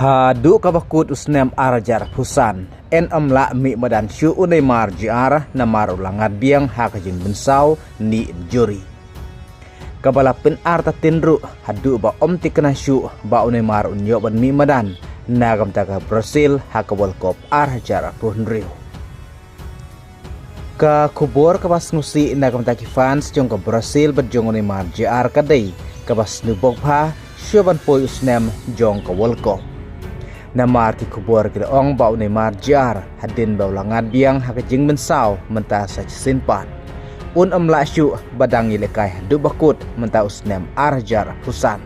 Hadu kabakut usnem arajar pusan en amla mi madan syu unai mar jiar namar ulangat biang hakajin bensau ni juri kabala pen arta tinru hadu ba om tikna syu ba unai mar unyo ban mi madan nagam taka Brazil hakawal kop arajar punriu ka kubur kabas ngusi nagam taki fans jong ka Brazil berjong unai mar jiar kadai kabas nubok pa syu ban poi usnem jong ka World Cup namar ki kubur ki ong bau Neymar jar hadin bau langat biang hakajing mensau menta sa sinpan un amla syu badang ilekai hadu bakut menta usnem arjar pusan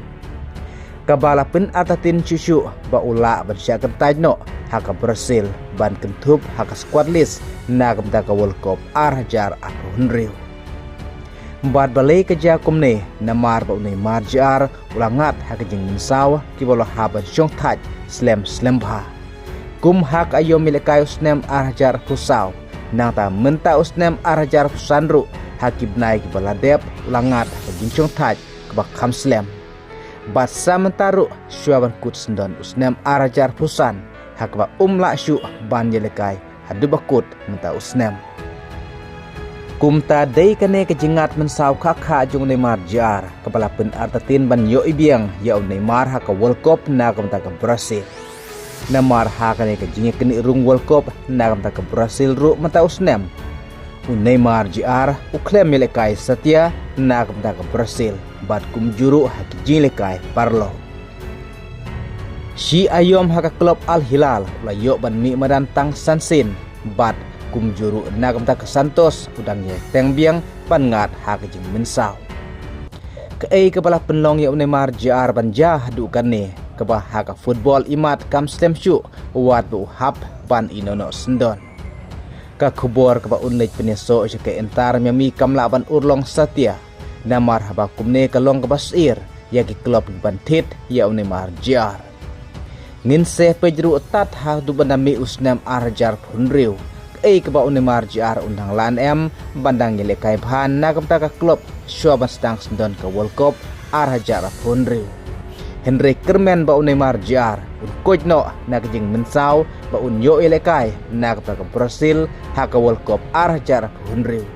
kabala pen atatin cucu ba ula bersyakan tajno haka Brazil ban kentup haka squad list nagam ta ka World Cup arjar hunriu Bad balai kerja kumne namar bau Neymar jar ulangat hakajing mensau ki bolo haba jong taj slam bha kum hak ayo milekai usnem arjar pusau nang ta menta usnem arjar pusanru hakib naik baladep ulangat hakajing taj kebak kham slam basa mentaru syuaban kut sendon usnem arjar pusan hakba umla syu ban yelekai hadu bakut menta usnem kumta dei kane kejingat mensau kakha jong Neymar jar kepala pen artatin ban yo ibiang ya Neymar haka World Cup nagam ta ka Brazil namar hakane kejinge keni rung World Cup nagam ta ka Brazil ru mata usnem Neymar jar uklem melekai setia nagam ta ka Brazil bad kum juru haki jilekai parlo si ayom haka klub Al Hilal la yo ban mi madan tang sansin bad kum juru nagam ta ke Santos udang ye teng biang pangat hakajing mensau ke kepala penlong ya Neymar jar banja hadu kane kebah haka football imat kam stem syu wat bu hap ban inono sendon ka kubor keba unlej peneso ke entar miami kam laban urlong satia namar haba kumne kalong ke basir ya ki klub ban tit ya Neymar jar ngin se pejru tat ha du bandami usnam arjar punriu keba Neymar jar undang lan bandang yelekai bhan nagam ta ka klub shuaban stang sendon ka World Cup arjar punriu Henry Kermen ba Neymar jar un kojno nagjing mensau ba un yo yelekai nagam ta ka Brazil haka World Cup arjar punriu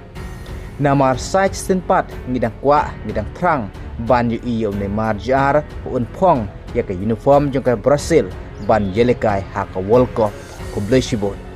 namar sach sinpat ngidang kwa ngidang trang ban yu iyo Neymar jar un phong ya ka uniform jong ka Brazil ban yelekai haka World Cup kublesibon